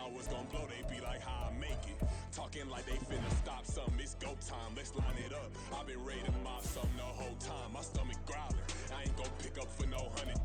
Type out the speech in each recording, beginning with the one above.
I was gon' blow, they be like, how I make it. Talking like they finna stop something, it's go time, let's line it up. I've been ready to mob something the whole time, my stomach growling. I ain't gon' pick up for no 100,000.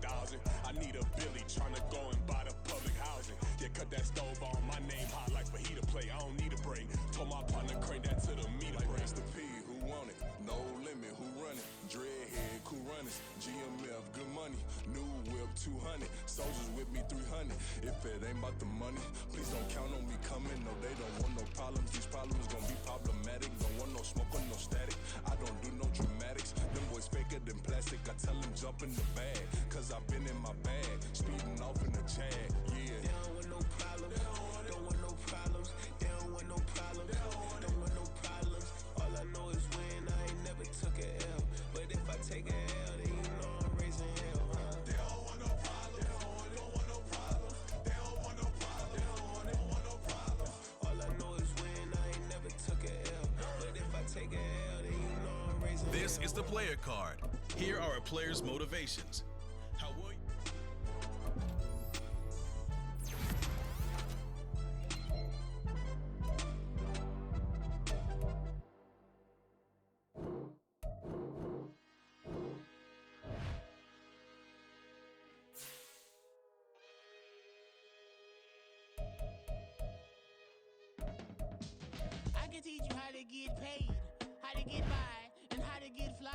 I need a Billy tryna go and buy the public housing. Yeah, cut that stove on, my name hot like fajita play. I don't need a break. Told my partner crank that to the meter break. Like Mr. P, who want it? No limit, who run it? Dreadhead, cool runners. GMF, good money. New whip, 200. Soldiers with me, 300. If it ain't about the money, please don't count on me coming. No, they don't want no problems. These problems gon' be problematic. Don't want no smoke or no static. I don't do no dramatics. Them boys faker than plastic. I tell them jump in the bag, cause I've been in my bag. Speeding off in the Jag, yeah. They don't want no problems. Don't want no problems. They don't want no problems. Don't want no problems. All I know is win. I ain't never took a L. But if I take a L, then you know I'm raising hell, huh? They don't want no problems. Don't want no problems. They don't want no problems. They don't want no problems. All I know is win. I ain't never took a L. But if I take a L, then you know I'm raising hell. This is the player card. Here are a player's motivations. How will you? I can teach you how to get paid, how to get by, and how to get fly.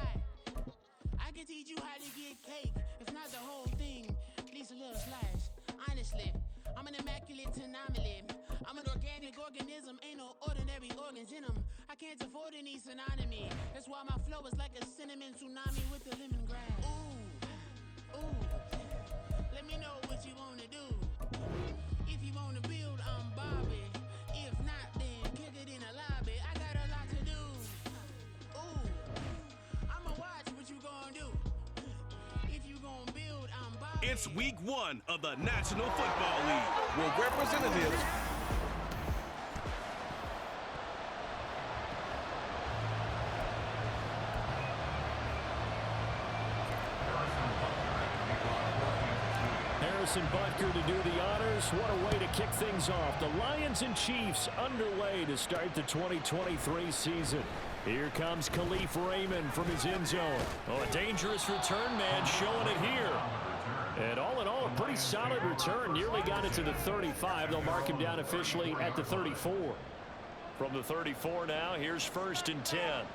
I can teach you how to get cake, if not the whole thing, at least a little slice. Honestly, I'm an immaculate anomaly. I'm an organic organism, ain't no ordinary organs in them. I can't afford any synonymy. That's why my flow is like a cinnamon tsunami with the lemongrass. Ooh, ooh, let me know what you wanna do. If you wanna build, I'm Bobby. If not, then kick it in the lobby. I got a lot to do. Ooh, I'ma watch what you gonna do. If you gonna build, I'm Bobby. It's week 1 of the National Football League, where representatives Harrison Butker to do the honors. What a way to kick things off. The Lions and Chiefs underway to start the 2023 season. Here comes Khalif Raymond from his end zone. Oh, a dangerous return man showing it here. And all in all, a pretty solid return. Nearly got it to the 35. They'll mark him down officially at the 34. From the 34 now, here's 1st and 10.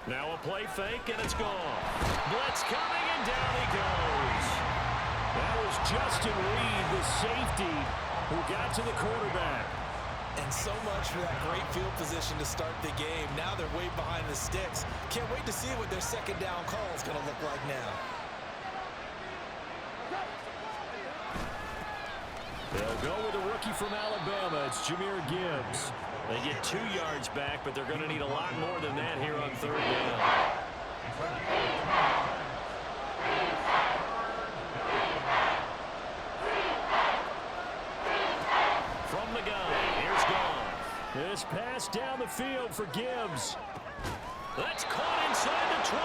Now a play fake, and it's gone. Blitz coming, and down he goes. That was Justin Reed, the safety, who got to the quarterback. And so much for that great field position to start the game. Now they're way behind the sticks. Can't wait to see what their second down call is going to look like now. They'll go with a rookie from Alabama. It's Jahmyr Gibbs. They get 2 yards back, but they're going to need a lot more than that here on 3rd down. From the gun, here's Gone. This pass down the field for Gibbs. That's caught inside the 20.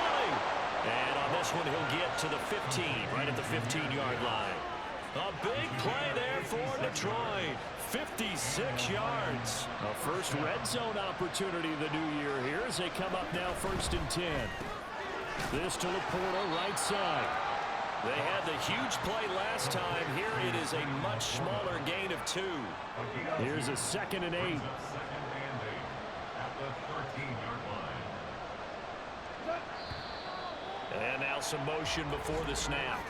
And on this one, he'll get to the 15, right at the 15-yard line. A big play there for Detroit. 56 yards. A first red zone opportunity the new year here as they come up now 1st and 10. This to Laporta, right side. They had the huge play last time. Here it is a much smaller gain of 2. Here's a 2nd and 8. And now some motion before the snap.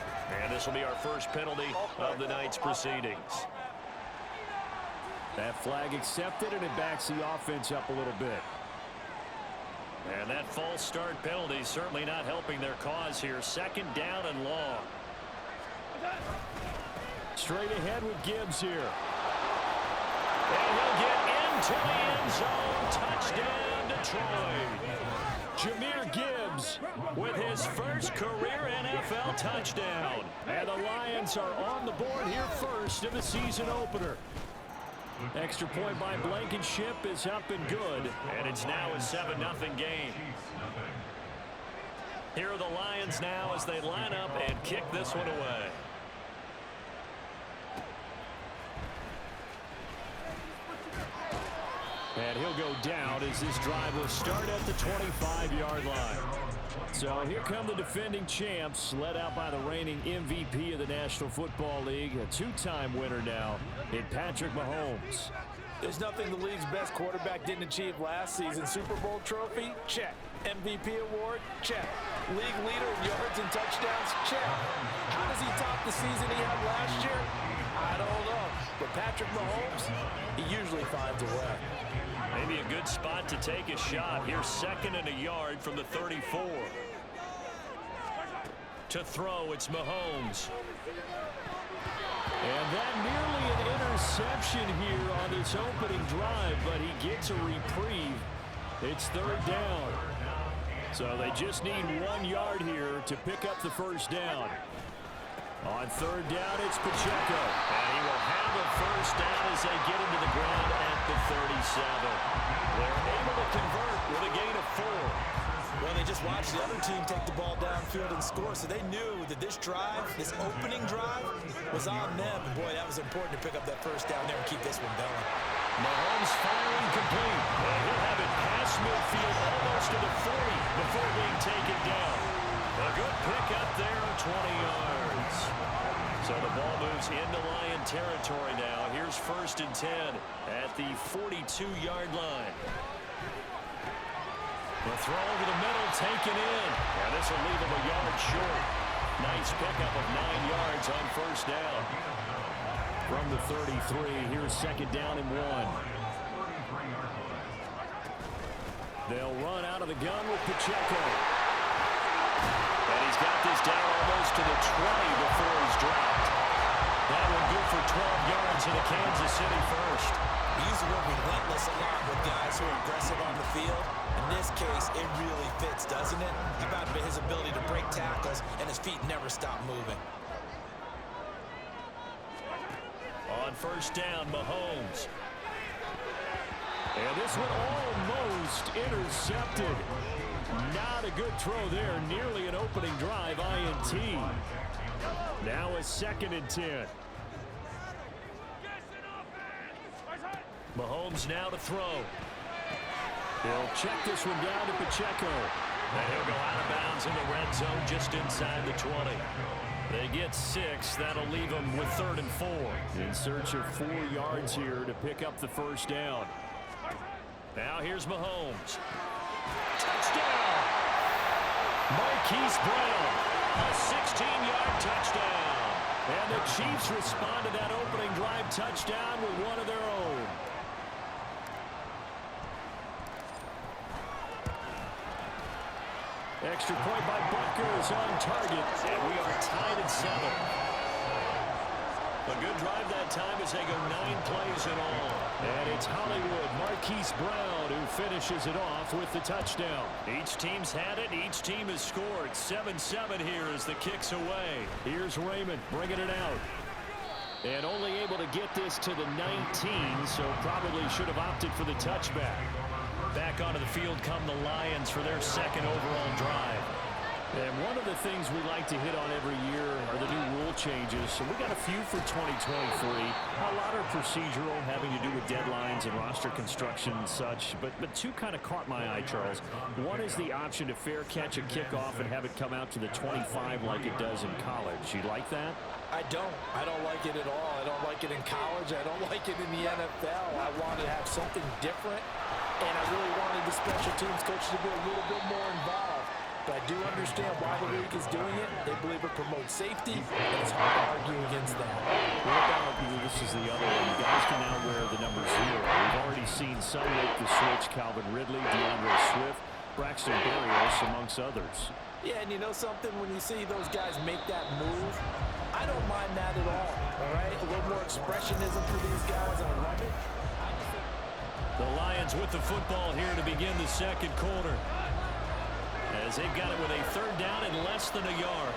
And this will be our first penalty of the night's proceedings. That flag accepted, and it backs the offense up a little bit. And that false start penalty certainly not helping their cause here. 2nd down and long. Straight ahead with Gibbs here. And he'll get into the end zone. Touchdown, Detroit. Jahmyr Gibbs with his first career NFL touchdown. And the Lions are on the board here first in the season opener. Extra point by Blankenship is up and good. And it's now a 7-0 game. Here are the Lions now as they line up and kick this one away. And he'll go down as this drive will start at the 25-yard line. So here come the defending champs, led out by the reigning MVP of the National Football League, a two-time winner now in Patrick Mahomes. There's nothing the league's best quarterback didn't achieve last season. Super Bowl trophy? Check. MVP award? Check. League leader in yards and touchdowns? Check. How does he top the season he had last year? I don't know. But Patrick Mahomes, he usually finds a way. Maybe a good spot to take a shot. Here's 2nd and a yard from the 34. To throw, it's Mahomes. And that nearly an interception here on this opening drive, but he gets a reprieve. It's 3rd down. So they just need 1 yard here to pick up the first down. On 3rd down, it's Pacheco. And he will have a first down as they get into the ground at the 37. They're able to convert with a gain of 4. Well, they just watched the other team take the ball downfield and score, so they knew that this drive, this opening drive, was on them. And, boy, that was important to pick up that first down there and keep this one going. Mahomes firing complete. And he'll have it past midfield almost to the 40 before being taken down. A good pick up there, 20 yards. So the ball moves into Lion territory now. Here's 1st and 10 at the 42-yard line. The throw over the middle, taken in. And this will leave him a yard short. Nice pickup of 9 yards on first down. From the 33, here's 2nd down and 1. They'll run out of the gun with Pacheco. And he's got this down almost to the 20 before he's dropped. That one good for 12 yards in a Kansas City first. He used the word relentless a lot with guys who are aggressive on the field. In this case, it really fits, doesn't it? How about his ability to break tackles and his feet never stop moving? On first down, Mahomes. And this one almost intercepted. Not a good throw there. Nearly an opening drive, INT. Now a 2nd and 10. Mahomes now to throw. He'll check this one down to Pacheco. And he'll go out of bounds in the red zone just inside the 20. They get 6. That'll leave them with 3rd and 4. In search of 4 yards here to pick up the first down. Now here's Mahomes. Touchdown! Marquise Brown. A 16-yard touchdown. And the Chiefs respond to that opening drive touchdown with one of their own. Extra point by Butker is on target, and we are tied at 7. A good drive that time as they go 9 plays in all. And it's Hollywood, Marquise Brown, who finishes it off with the touchdown. Each team's had it. Each team has scored. 7-7 here as the kick's away. Here's Raymond bringing it out. And only able to get this to the 19, so probably should have opted for the touchback. Back onto the field come the Lions for their 2nd overall drive. And one of the things we like to hit on every year are the new rule changes. So we got a few for 2023. A lot are procedural, having to do with deadlines and roster construction and such. But 2 kind of caught my eye, Charles. One is the option to fair catch a kickoff and have it come out to the 25 like it does in college. You like that? I don't. I don't like it at all. I don't like it in college. I don't like it in the NFL. I want to have something different. And I really wanted the special teams coach to be a little bit more involved. But I do understand why the league is doing it. They believe it promotes safety, and it's hard to argue against that. What about, this is the other one, guys can now wear the number 0. We've already seen some make the switch, Calvin Ridley, DeAndre Swift, Braxton Berrios, amongst others. Yeah, and you know something? When you see those guys make that move, I don't mind that at all right? A little more expressionism for these guys, I love it. The Lions with the football here to begin the 2nd quarter. As they've got it with a 3rd down and less than a yard.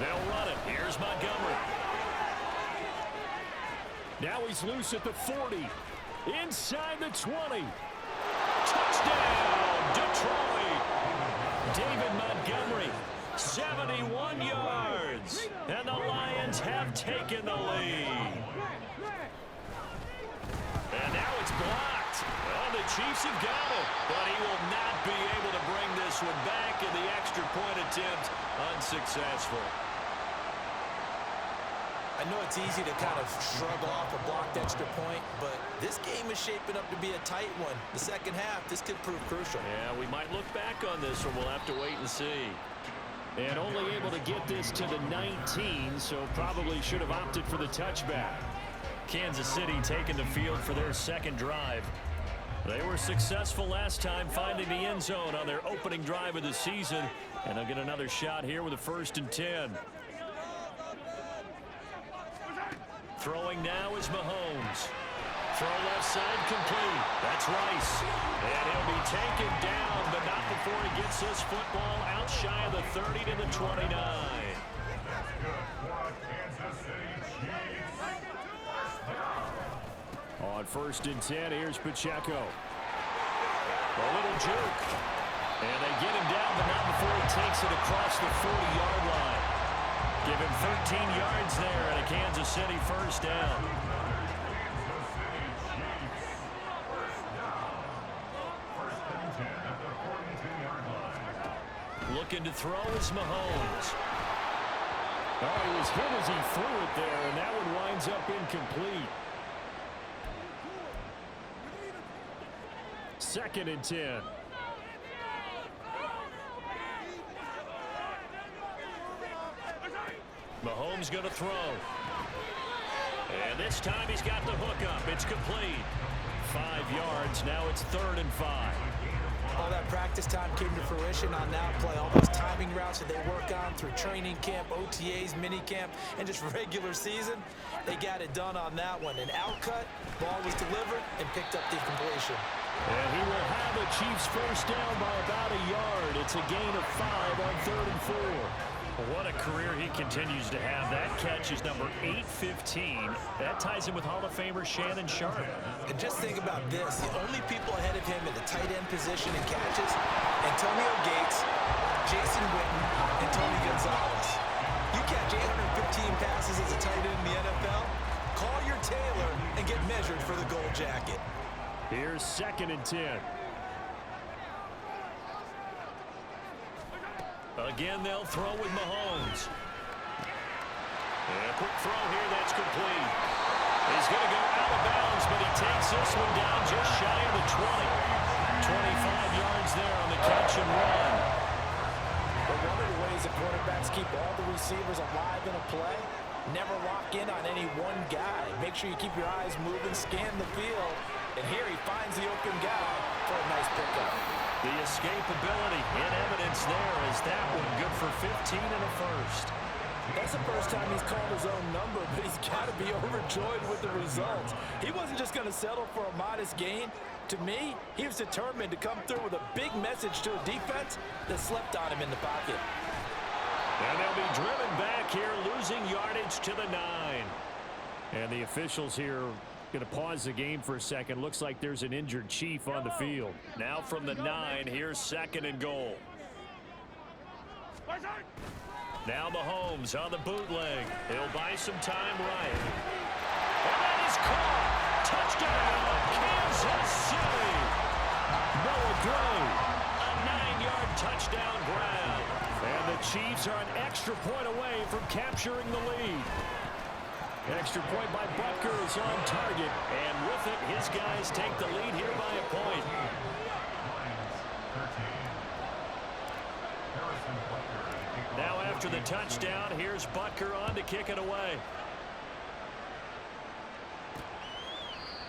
They'll run it. Here's Montgomery. Now he's loose at the 40. Inside the 20. Touchdown, Detroit. David Montgomery, 71 yards. And the Lions have taken the lead. And now it's blocked. Well, the Chiefs have got it, but he will not be able to bring this one back, and the extra point attempt unsuccessful. I know it's easy to kind of shrug off a blocked extra point, but this game is shaping up to be a tight one. The second half, this could prove crucial. Yeah, we might look back on this one. We'll have to wait and see. And only able to get this to the 19, so probably should have opted for the touchback. Kansas City taking the field for their second drive. They were successful last time finding the end zone on their opening drive of the season, and they'll get another shot here with a 1st and 10. Throwing now is Mahomes. Throw left side complete. That's Rice. And he'll be taken down, but not before he gets this football out shy of the 30 to the 29. On 1st and 10, here's Pacheco. A little juke. And they get him down, but not before he takes it across the 40-yard line. Give him 13 yards there and a Kansas City 1st down. Looking to throw is Mahomes. Oh, he was hit as he threw it there, and that one winds up incomplete. 2nd and 10. Mahomes going to throw. And this time he's got the hook up. It's complete. 5 yards. Now it's 3rd and 5. All that practice time came to fruition on that play. All those timing routes that they work on through training camp, OTAs, mini camp, and just regular season, they got it done on that one. An outcut, ball was delivered, and picked up the completion. And he will have the Chiefs 1st down by about a yard. It's a gain of 5 on 3rd and 4. What a career he continues to have. That catch is number 815. That ties him with Hall of Famer Shannon Sharp. And just think about this. The only people ahead of him in the tight end position and catches, Antonio Gates, Jason Witten, and Tony Gonzalez. You catch 815 passes as a tight end in the NFL, call your tailor and get measured for the gold jacket. Here's 2nd and 10. Again, they'll throw with Mahomes. And a quick throw here, that's complete. He's going to go out of bounds, but he takes this one down just shy of the 20. 25 yards there on the catch and run. But one of the ways that quarterbacks keep all the receivers alive in a play, never lock in on any one guy. Make sure you keep your eyes moving, scan the field, and here he finds the open guy for a nice pickup. The escapability in evidence there is that one good for 15 and a 1st. That's the first time he's called his own number, but he's got to be overjoyed with the result. He wasn't just going to settle for a modest gain. To me, he was determined to come through with a big message to a defense that slept on him in the pocket. And they'll be driven back here, losing yardage to the 9. And the officials here going to pause the game for a second. Looks like there's an injured Chief on the field. Now from the 9, here's 2nd and goal. Now Mahomes on the bootleg. He'll buy some time right. And that is caught. Touchdown, Kansas City. Noah Gray, a 9-yard touchdown grab. And the Chiefs are an extra point away from capturing the lead. Extra point by Butker is on target, and with it, his guys take the lead here by a point. Now after the touchdown, here's Butker on to kick it away.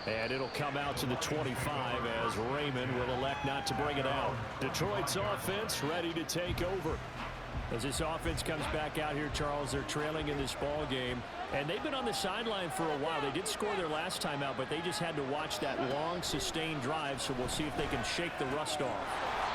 And it'll come out to the 25 as Raymond will elect not to bring it out. Detroit's offense ready to take over. As this offense comes back out here, Charles, they're trailing in this ball game. And they've been on the sideline for a while. They did score their last time out, but they just had to watch that long, sustained drive, so we'll see if they can shake the rust off.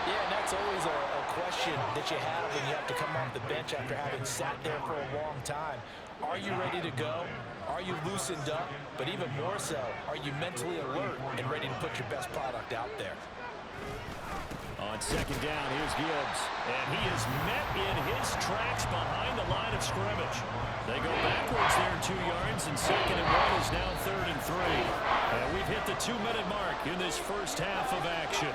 Yeah, and that's always a question that you have when you have to come off the bench after having sat there for a long time. Are you ready to go? Are you loosened up? But even more so, are you mentally alert and ready to put your best product out there? On second down, here's Gibbs. And he is met in his tracks behind the line of scrimmage. They go backwards there 2 yards, and second and 1 is now 3rd and 3. And we've hit the 2-minute mark in this first half of action.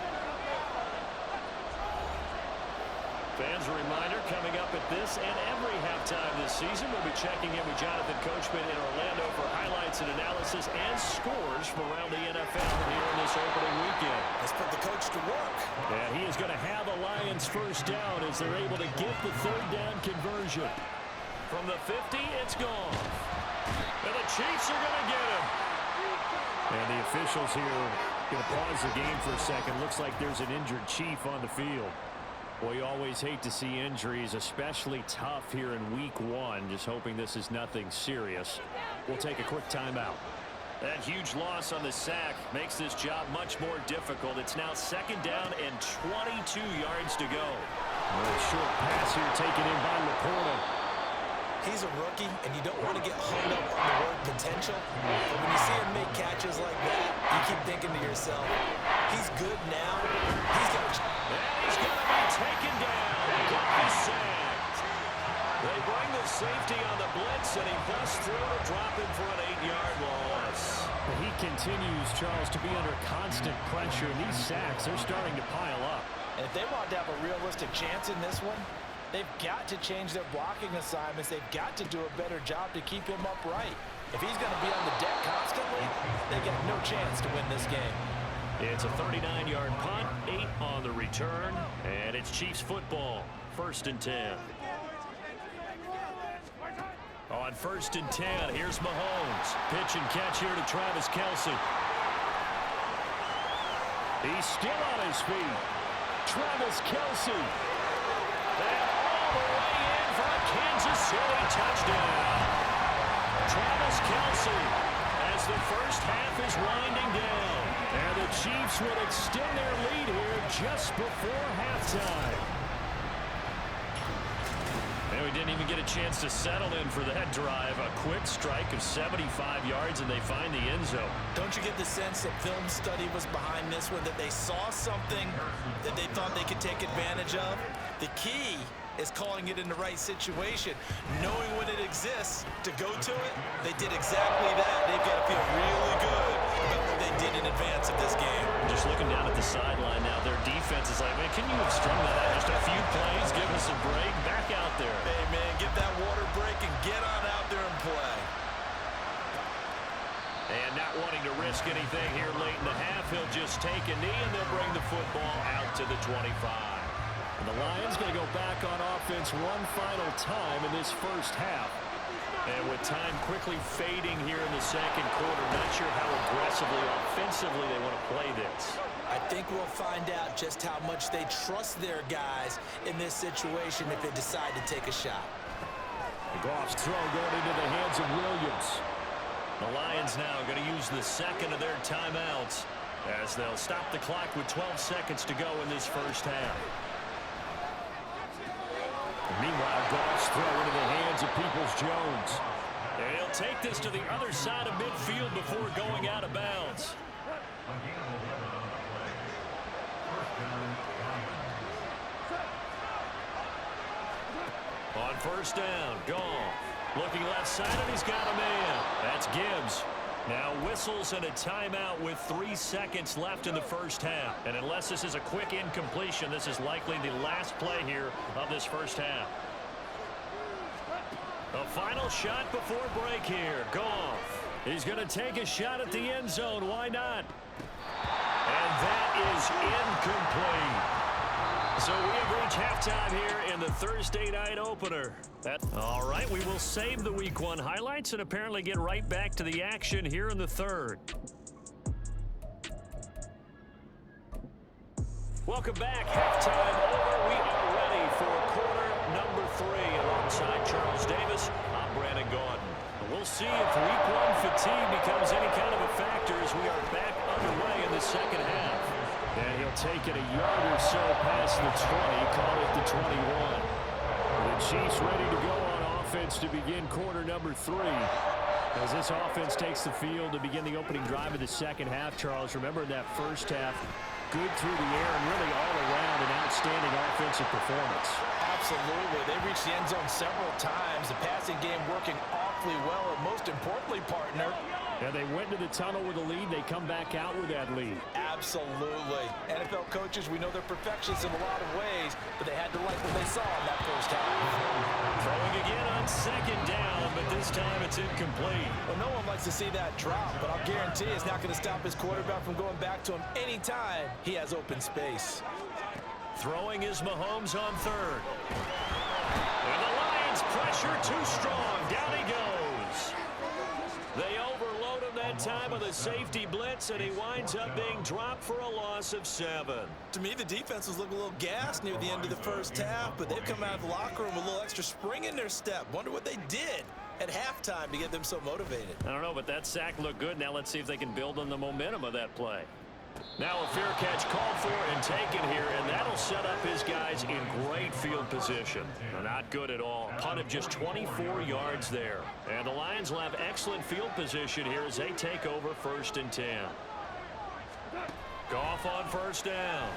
Fans, a reminder, coming up at this and every halftime this season, we'll be checking in with Jonathan Coachman in Orlando for highlights and analysis and scores from around the NFL here in this opening weekend. Let's put the coach to work. And he is going to have the Lions first down as they're able to get the 3rd down conversion. From the 50, it's gone. And the Chiefs are going to get him. And the officials here going to pause the game for a second. Looks like there's an injured Chief on the field. Well, you always hate to see injuries, especially tough here in week 1. Just hoping this is nothing serious. We'll take a quick timeout. That huge loss on the sack makes this job much more difficult. It's now 2nd down and 22 yards to go. A short pass here taken in by Laporta. He's a rookie, and you don't want to get hung up on the word potential. But when you see him make catches like that, you keep thinking to yourself, he's good now. He's going to... And he's going to be taken down. He's sacked. They bring the safety on the blitz, and he busts through to drop him for an 8-yard loss. He continues, Charles, to be under constant pressure. And these sacks, they're starting to pile up. And if they want to have a realistic chance in this one, they've got to change their blocking assignments. They've got to do a better job to keep him upright. If he's going to be on the deck constantly, they get no chance to win this game. It's a 39-yard punt, 8 on the return, and it's Chiefs football, 1st and 10. On 1st and 10, here's Mahomes. Pitch and catch here to Travis Kelce. He's still on his feet. Travis Kelce. And all the way in for a Kansas City touchdown. Travis Kelce as the first half is winding down. And the Chiefs will extend their lead here just before halftime. And we didn't even get a chance to settle in for that drive. A quick strike of 75 yards, and they find the end zone. Don't you get the sense that film study was behind this one, that they saw something that they thought they could take advantage of? The key is calling it in the right situation, knowing when it exists to go to it. They did exactly that. They've got to feel really good about what they did in advance of this game. Just looking down at the sideline now, their defense is like, man, can you have strung that out just a few plays, give us a break, back out there. Hey, man, get that water break and get on out there and play. And not wanting to risk anything here late in the half, he'll just take a knee, and they'll bring the football out to the 25. And the Lions going to go back on offense one final time in this first half. And with time quickly fading here in the second quarter, not sure how aggressively, offensively they want to play this. I think we'll find out just how much they trust their guys in this situation if they decide to take a shot. Goff's throw going into the hands of Williams. The Lions now going to use the second of their timeouts as they'll stop the clock with 12 seconds to go in this first half. Meanwhile, Goff's throw into the hands of Peoples-Jones. And he'll take this to the other side of midfield before going out of bounds. On first down, Goff. Looking left side, and he's got a man. That's Gibbs. Now whistles and a timeout with 3 seconds left in the first half. And unless this is a quick incompletion, this is likely the last play here of this first half. The final shot before break here. Goff. He's going to take a shot at the end zone. Why not? And that is incomplete. So we have reached halftime here in the Thursday night opener. All right, we will save the Week 1 highlights and apparently get right back to the action here in the third. Welcome back. Halftime over. We are ready for quarter number 3. Alongside Charles Davis, I'm Brandon Gaudin. We'll see if Week 1 fatigue becomes any kind of a factor as we are back underway in the second half. And he'll take it a yard or so past the 20, call it the 21. The Chiefs ready to go on offense to begin quarter number 3. As this offense takes the field to begin the opening drive of the second half, Charles, remember in that first half, good through the air and really all around an outstanding offensive performance. Absolutely. They reached the end zone several times. The passing game working awfully well. And most importantly, partner, and they went to the tunnel with a lead. They come back out with that lead. Absolutely. NFL coaches, we know they're perfectionists in a lot of ways, but they had to like what they saw in that first half. Throwing again on second down, but this time it's incomplete. Well, no one likes to see that drop, but I'll guarantee it's not going to stop his quarterback from going back to him anytime he has open space. Throwing is Mahomes on third. And the Lions pressure too strong. Down he goes. They overload him that time with a safety blitz, and he winds up being dropped for a loss of 7. To me, the defense was looking a little gassed near the end of the first half, but they've come out of the locker room with a little extra spring in their step. Wonder what they did at halftime to get them so motivated. I don't know, but that sack looked good. Now let's see if they can build on the momentum of that play. Now a fair catch called for and taken here, and that'll set up his guys in great field position. Not good at all. Punt of just 24 yards there. And the Lions will have excellent field position here as they take over 1st and 10. Goff on first down.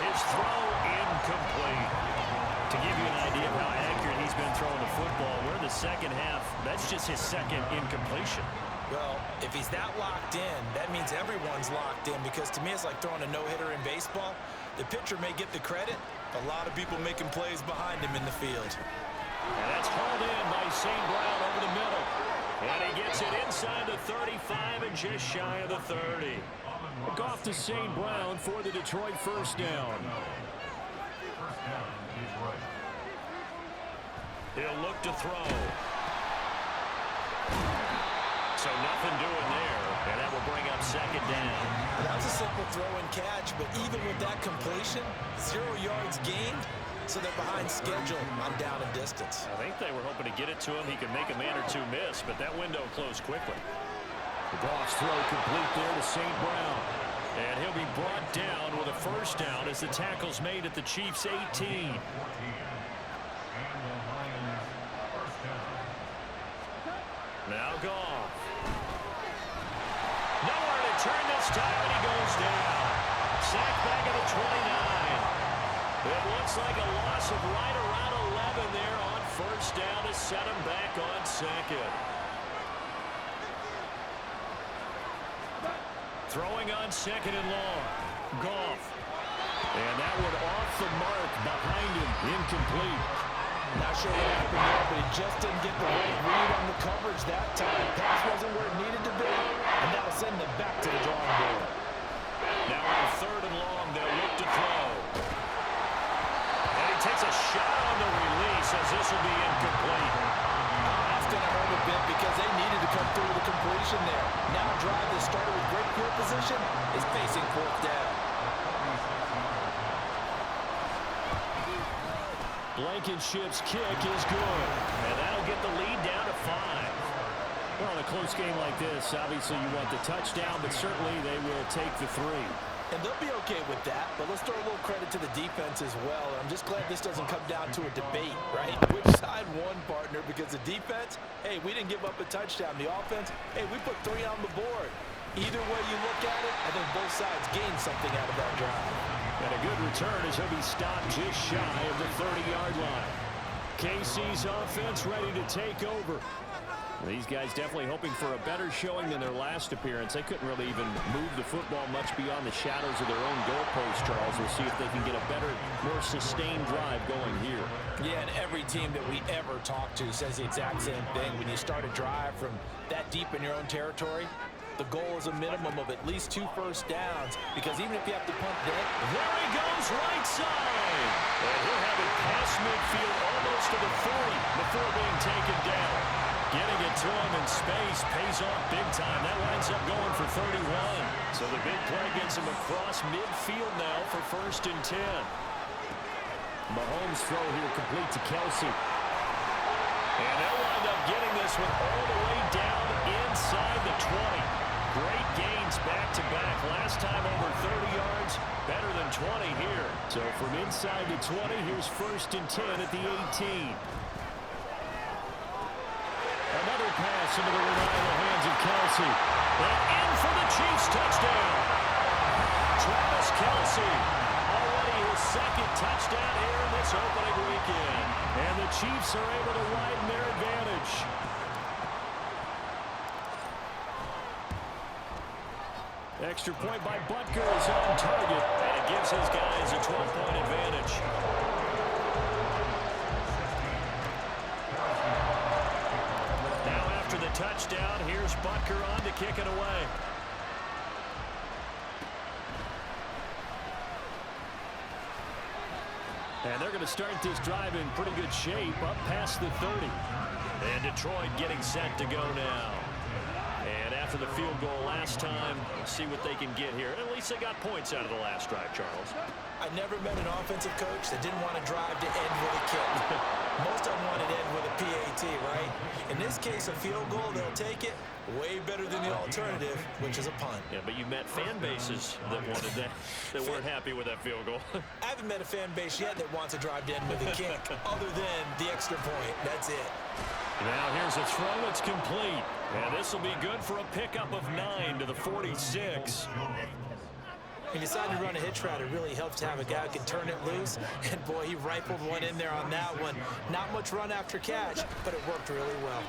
His throw incomplete. To give you an idea of how accurate he's been throwing the football, we're in the second half. That's just his second incompletion. Well, if he's that locked in, that means everyone's locked in, because to me it's like throwing a no-hitter in baseball. The pitcher may get the credit, a lot of people making plays behind him in the field. And that's hauled in by St. Brown over the middle. And he gets it inside the 35 and just shy of the 30. Off to St. Brown for the Detroit first down. He'll look to throw. So nothing doing there, and that will bring up second down. That's a simple throw and catch, but even with that completion, 0 yards gained, so they're behind schedule on down and distance. I think they were hoping to get it to him. He could make a man or two miss, but that window closed quickly. The Goff's throw complete there to St. Brown. And he'll be brought down with a first down as the tackle's made at the Chiefs' 18. Now Goff. Nowhere to turn this time, and he goes down. Sacked back at the 29. It looks like a loss of right around 11 there on first down to set him back on second. Throwing on second and long. Goff. And that one off the mark behind him. Incomplete. Not sure what happened there, but he just didn't get the right read on the coverage that time. Pass wasn't where it needed to be, and that'll send them back to the drawing board. Now on third and long, they'll look to throw. And he takes a shot on the release as this will be incomplete. That's going to hurt a bit because they needed to come through with a completion there. Now a drive that started with great field position is facing 4th down. Blankenship's kick is good, and that'll get the lead down to 5. Well, in a close game like this, obviously you want the touchdown, but certainly they will take the 3. And they'll be okay with that, but let's throw a little credit to the defense as well. I'm just glad this doesn't come down to a debate, right? Which side won, partner? Because the defense, hey, we didn't give up a touchdown. The offense, hey, we put 3 on the board. Either way you look at it, I think both sides gained something out of that drive. And a good return as he'll be stopped just shy of the 30-yard line. KC's offense ready to take over. These guys definitely hoping for a better showing than their last appearance. They couldn't really even move the football much beyond the shadows of their own goalpost, Charles. We'll see if they can get a better, more sustained drive going here. Yeah, and every team that we ever talk to says the exact same thing. When you start a drive from that deep in your own territory, the goal is a minimum of at least 2 first downs, because even if you have to punt then, there he goes right side. And he'll have it past midfield almost to the 40 before being taken down. Getting it to him in space pays off big time. That winds up going for 31. So the big play gets him across midfield now for 1st and 10. Mahomes' throw here complete to Kelsey. And they'll wind up getting this one all the way down inside the 20. Great gains back-to-back. Last time over 30 yards, better than 20 here. So from inside the 20, here's 1st and 10 at the 18. Another pass into the reliable hands of Kelsey. And in for the Chiefs touchdown. Travis Kelce, already his second touchdown here in this opening weekend. And the Chiefs are able to widen their advantage. Extra point by Butker is on target, and it gives his guys a 12-point advantage. Now after the touchdown, here's Butker on to kick it away. And they're going to start this drive in pretty good shape, up past the 30. And Detroit getting set to go now. And after the field goal last time, see what they can get here. At least they got points out of the last drive, Charles. I never met an offensive coach that didn't want to drive to end with a kick. Most of them want to end with a PAT, right? In this case, a field goal, they'll take it. Way better than the alternative, which is a punt. Yeah, but you met fan bases that wanted that, that weren't happy with that field goal. I haven't met a fan base yet that wants to drive to end with a kick, other than the extra point. That's it. Now here's a throw. It's complete. And this will be good for a pickup of 9 to the 46. He decided to run a hitch route. It really helps to have a guy who can turn it loose. And, boy, he rifled one in there on that one. Not much run after catch, but it worked really well.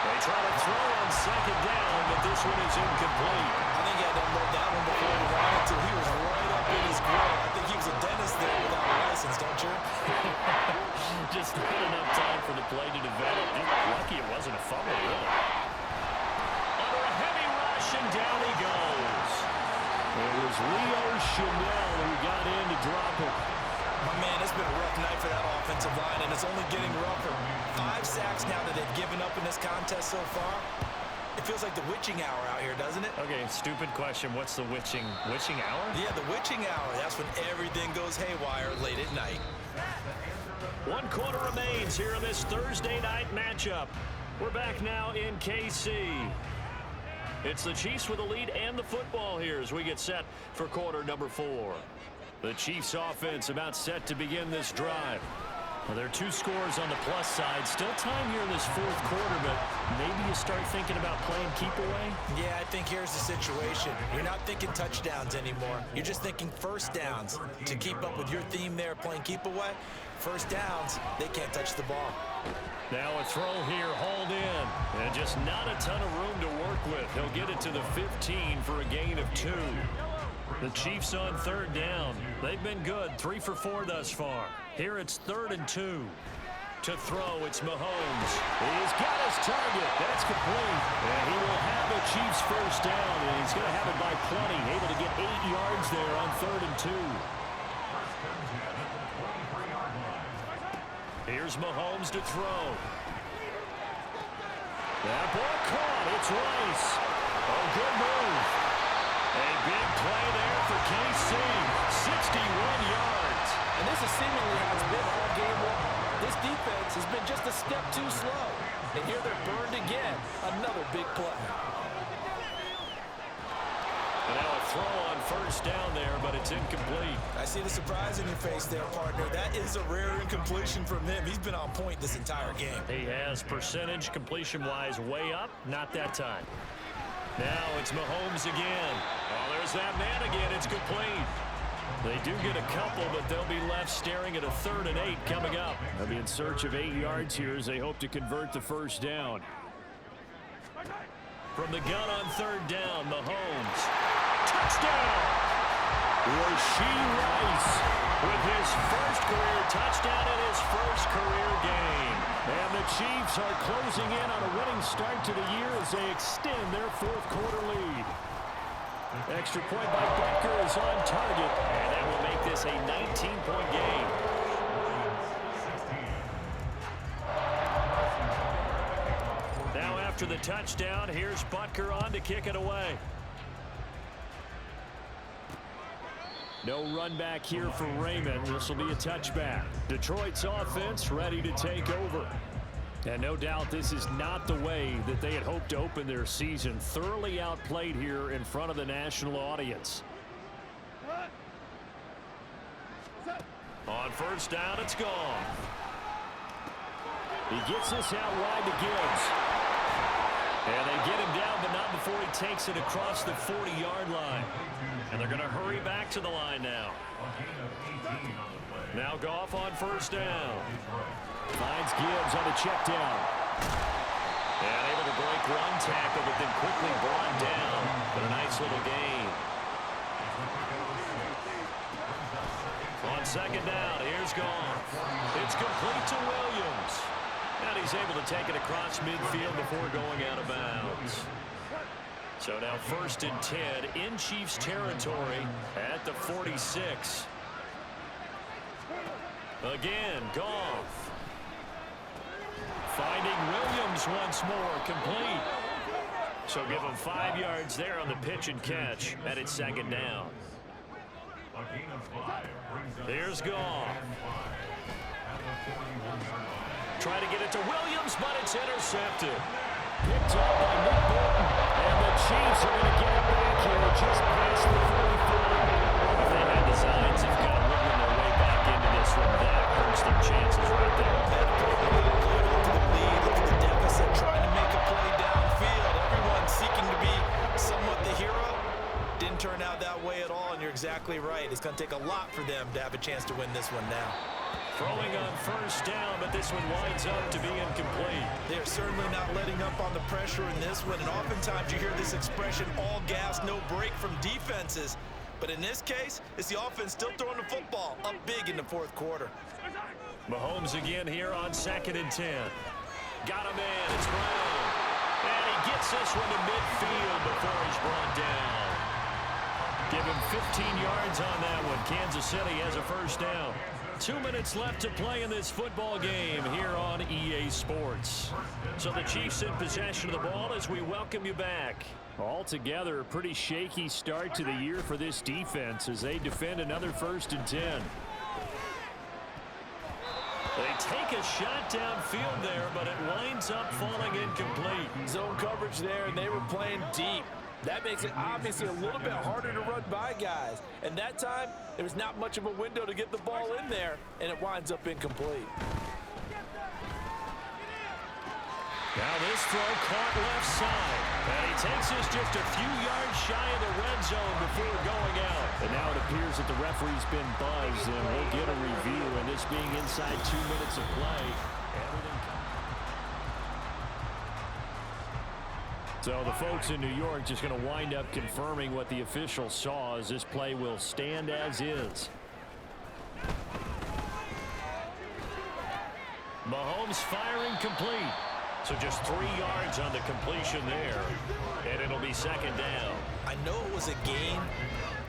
They try to throw on second down, but this one is incomplete. I think he had to unload that one before he ran it, too. He was right up in his grill. I think he was a dentist there without a license, don't you? Just not enough time for the play to develop. Lucky it wasn't a fumble, really. Under a heavy rush, and down he goes. It was Leo Chanel who got in to drop it. My man, it's been a rough night for that offensive line, and it's only getting rougher. 5 sacks now that they've given up in this contest so far. It feels like the witching hour out here, doesn't it? Okay, stupid question. What's the witching hour? Yeah, the witching hour. That's when everything goes haywire late at night. 1 quarter remains here in this Thursday night matchup. We're back now in KC. It's the Chiefs with the lead and the football here as we get set for quarter number 4. The Chiefs offense about set to begin this drive. Well, there are 2 scores on the plus side. Still time here in this 4th quarter, but maybe you start thinking about playing keep away? Yeah, I think here's the situation. You're not thinking touchdowns anymore. You're just thinking first downs. To keep up with your theme there, playing keep away, first downs, they can't touch the ball. Now a throw here, hauled in. And just not a ton of room to work with. He'll get it to the 15 for a gain of 2. The Chiefs on 3rd down. They've been good, 3 for 4 thus far. Here it's 3rd and 2. To throw, it's Mahomes. He's got his target. That's complete. And he will have the Chiefs first down, and he's going to have it by plenty. Able to get 8 yards there on 3rd and 2. Here's Mahomes to throw. That ball caught. It's Rice. Oh, good move. A big play there for KC. 61 yards. And this is seemingly how it's been all game long. This defense has been just a step too slow. And here they're burned again. Another big play. And now a throw on first down there, but it's incomplete. I see the surprise in your face there, partner. That is a rare incompletion from him. He's been on point this entire game. He has percentage completion-wise way up. Not that time. Now it's Mahomes again. Oh, there's that man again. It's complete. They do get a couple, but they'll be left staring at a 3rd and 8 coming up. They'll be in search of 8 yards here as they hope to convert the first down. From the gun on 3rd down, Mahomes. Touchdown! Rashee Rice with his first career touchdown in his first career game. And the Chiefs are closing in on a winning start to the year as they extend their 4th quarter lead. Extra point by Butker is on target, and that will make this a 19-point game. Now after the touchdown, here's Butker on to kick it away. No run back here for Raymond. This will be a touchback. Detroit's offense ready to take over. And no doubt this is not the way that they had hoped to open their season. Thoroughly outplayed here in front of the national audience. On first down, it's gone. He gets this out wide to Gibbs. And they get him down, but not before he takes it across the 40-yard line. And they're going to hurry back to the line now. Now Goff on first down. Finds Gibbs on the check down. And able to break one tackle, but then quickly brought down. But a nice little gain. On second down, here's Goff. It's complete to Williams. And he's able to take it across midfield before going out of bounds. So now 1st and 10 in Chiefs territory at the 46. Again, Goff. Finding Williams once more, complete. So give him 5 yards there on the pitch and catch, and it's second down. Here's Goff. Try to get it to Williams, but it's intercepted. Picked up by Nick Bolton, and the Chiefs are going to get it back here just past the 45. If they had designs of kind of wiggling their way back into this one, that hurts their chances right there. Look at the lead, look at the deficit, trying to make a play downfield. Everyone seeking to be somewhat the hero. Didn't turn out that way at all, and you're exactly right. It's going to take a lot for them to have a chance to win this one now. Throwing on first down, but this one winds up to be incomplete. They're certainly not letting up on the pressure in this one, and oftentimes you hear this expression, all gas, no break from defenses. But in this case, it's the offense still throwing the football up big in the 4th quarter. Mahomes again here on 2nd and 10. Got him in, it's Brown. And he gets this one to midfield before he's brought down. Give him 15 yards on that one. Kansas City has a first down. 2 minutes left to play in this football game here on EA Sports. So the Chiefs in possession of the ball as we welcome you back. Altogether, a pretty shaky start to the year for this defense as they defend another 1st and 10. They take a shot downfield there, but it winds up falling incomplete. Zone coverage there, and they were playing deep. That makes it obviously a little bit harder to run by guys. And that time, there was not much of a window to get the ball in there, and it winds up incomplete. Now this throw caught left side. And he takes this just a few yards shy of the red zone before going out. And now it appears that the referee's been buzzed, and we'll get a review. And this being inside 2 minutes of play. So the folks in New York just going to wind up confirming what the official saw as this play will stand as is. Mahomes firing complete. So just 3 yards on the completion there. And it'll be second down. I know it was a gain,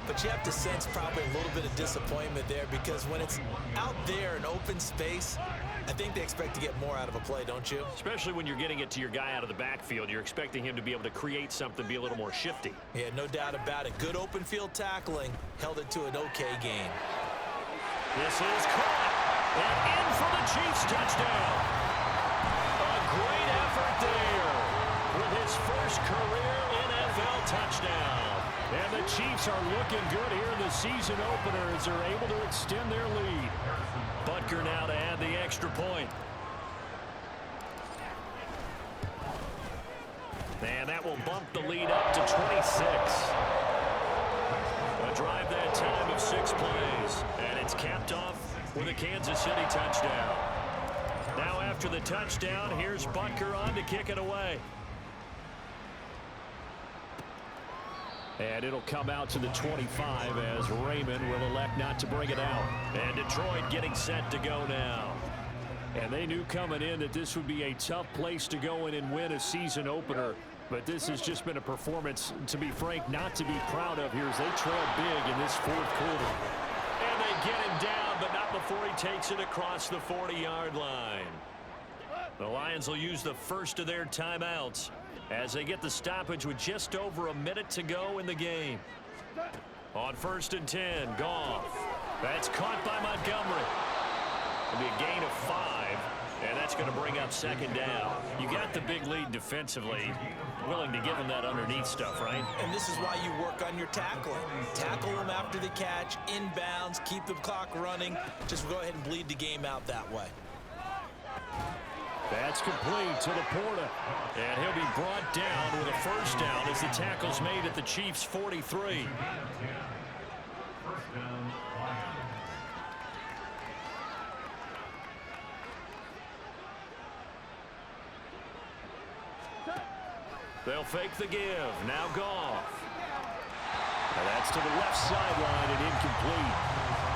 but you have to sense probably a little bit of disappointment there because when it's out there in open space, I think they expect to get more out of a play, don't you? Especially when you're getting it to your guy out of the backfield. You're expecting him to be able to create something, be a little more shifty. Yeah, no doubt about it. Good open field tackling held it to an okay gain. This is caught. And in for the Chiefs touchdown. A great effort there with his first career NFL touchdown. And the Chiefs are looking good here in the season opener as they're able to extend their lead. Butker now to add the extra point. And that will bump the lead up to 26. A drive that time of 6 plays. And it's capped off with a Kansas City touchdown. Now after the touchdown, here's Butker on to kick it away. And it'll come out to the 25 as Raymond will elect not to bring it out. And Detroit getting set to go now. And they knew coming in that this would be a tough place to go in and win a season opener. But this has just been a performance, to be frank, not to be proud of here as they trail big in this 4th quarter. And they get him down, but not before he takes it across the 40-yard line. The Lions will use the first of their timeouts as they get the stoppage with just over a minute to go in the game. On 1st and 10, Goff. That's caught by Montgomery. It'll be a gain of 5, and that's going to bring up second down. You got the big lead defensively. Willing to give them that underneath stuff, right? And this is why you work on your tackling. Tackle them after the catch, inbounds, keep the clock running. Just go ahead and bleed the game out that way. That's complete to Laporta. And he'll be brought down with a first down as the tackle's made at the Chiefs' 43. They'll fake the give. Now Goff. And that's to the left sideline and incomplete.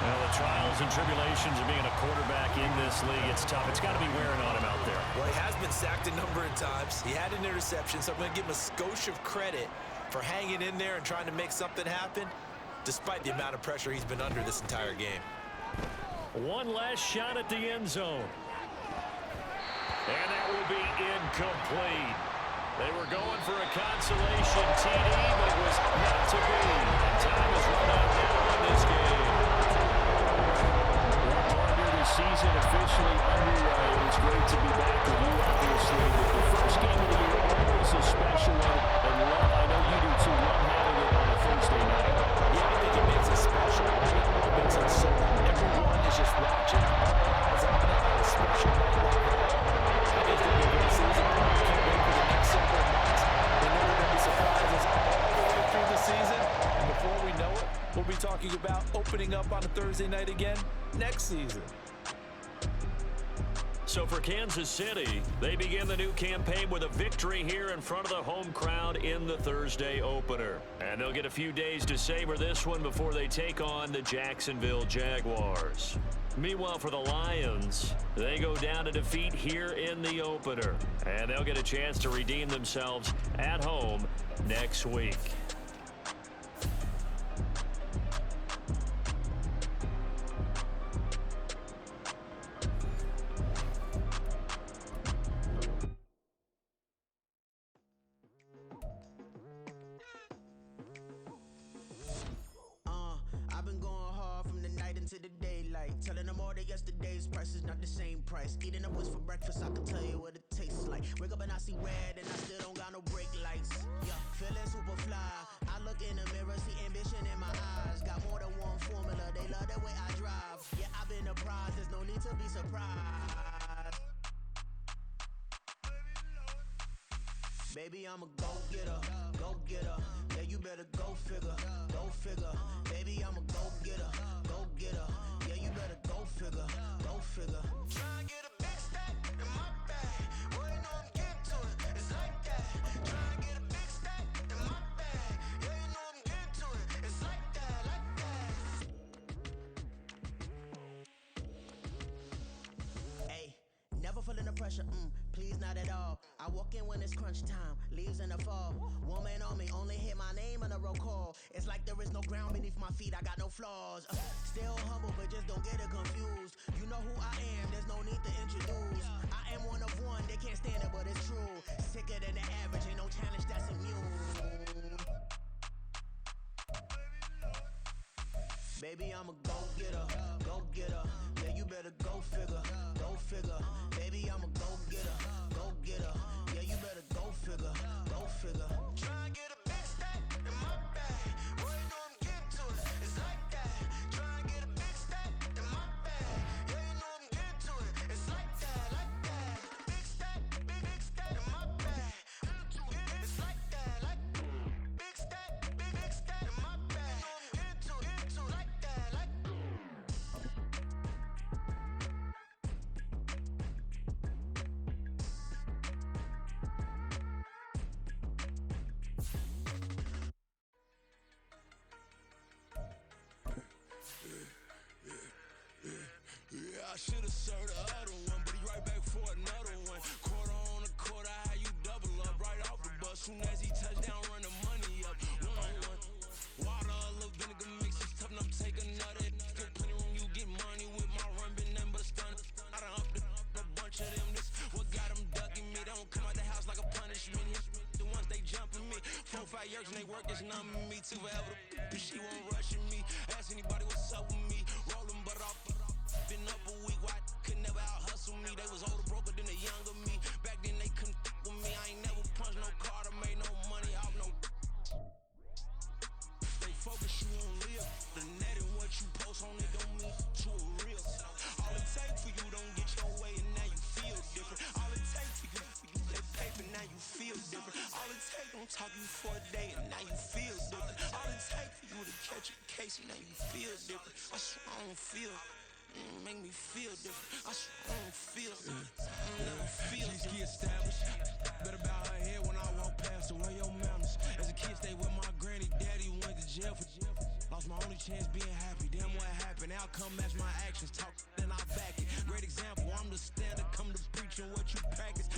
Well, the trials and tribulations of being a quarterback in this league, it's tough. It's got to be wearing on him out there. Well, he has been sacked a number of times. He had an interception, so I'm going to give him a skosh of credit for hanging in there and trying to make something happen, despite the amount of pressure he's been under this entire game. One last shot at the end zone. And that will be incomplete. They were going for a consolation TD, but it was not to be. And time has run out now in this game. Well, partner, the season officially underway. It's great to be back with you, obviously. But the first game of the year, always a special one. And love, I know you do too, love having it on a Thursday night. Yeah, I think it makes it special, right? It makes it so everyone is just watching. All eyes on it on a special night like that. I think it's going to be a great season. I can't wait for the next several months. We know there are going to be surprises all the way through the season. And before we know it, we'll be talking about opening up on a Thursday night again next season. So for Kansas City, they begin the new campaign with a victory here in front of the home crowd in the Thursday opener. And they'll get a few days to savor this one before they take on the Jacksonville Jaguars. Meanwhile, for the Lions, they go down to defeat here in the opener. And they'll get a chance to redeem themselves at home next week. Telling them all that yesterday's price is not the same price. Eating up what's for breakfast, I can tell you what it tastes like. Wake up and I see red and I still don't got no brake lights. Yeah, feeling super fly. I look in the mirror, see ambition in my eyes. Got more than one formula, they love the way I drive. Yeah, I've been apprised, there's no need to be surprised. Baby, I'm a go-getter, go-getter. Yeah, you better go figure, go figure. Baby, I'm a go-getter, go-getter. Yeah, you better go figure, go figure. Try and get a big stack in my bag. Boy, you know I'm getting to it, it's like that. Try and get a big stack in my bag. Yeah, you know I'm getting to it, it's like that, like that. Hey, never feeling the pressure, please not at all. I walk in when it's crunch time, leaves in the fall. Woman on me, only hit my name on a roll call. It's like there is no ground beneath my feet, I got no flaws. Still humble, but just don't get it confused. You know who I am, there's no need to introduce. I am one of one, they can't stand it, but it's true. Sicker than the average, ain't no challenge that's immune. Baby, I'm a go-getter, go-getter. Yeah, you better go figure, go figure. Baby, I'm a go-getter, go-getter. Yeah, you better go figure, go figure. Try and get a big stack in my bag. Boy, you know I'm getting to it, it's like that. Try and get a big stack in my bag. Yeah, you know I'm getting to it, it's like that, like that. Big stack in my bag. It's like that, like big stack in my bag. I'm getting to it, like that, like. Yeah, I should've served the other one, but he right back for another one. Quarter on a quarter, how you double up right off the bus. Soon as he touch down, run the money up. 1-on-1. Water, a little vinegar mix, it's tough enough to take another. Get plenty room, you get money with my run, been nothing but a stunner. I done upped a bunch of them. This what got them ducking me. They don't come out the house like a punishment. The ones they jumping me. 4-5 years and they work is numbing me. Too forever, she won't rushing me. Ask anybody what's up with me. Rolling but off. Been up a week, why could never out hustle me? They was older, broker than the younger me. Back then they couldn't f with me. I ain't never punched no card or made no money off no. They focus you on live. The net and what you post on it don't mean to a real. All it takes for you don't get your way and now you feel different. All it don't talk you for a day and now you feel different. All it takes for you to catch a case and now you feel different. I swear I don't feel. Make me feel different. I swear I don't feel. Never feel. Just get established. Better bow her head when I walk past her. Where your manners? As a kid, stayed with my granny. Daddy went to jail for. Lost my only chance being happy. Damn, what happened? Outcome match my actions. Talk then I back it. Great example. I'm the standard. Come to preaching what you practice.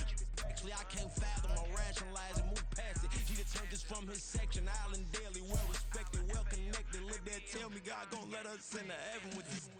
Actually, I can't fathom or rationalize and move past it. He turned this from his section. Island daily, well respected, well connected. Look there, tell me God gon' let us into heaven with this.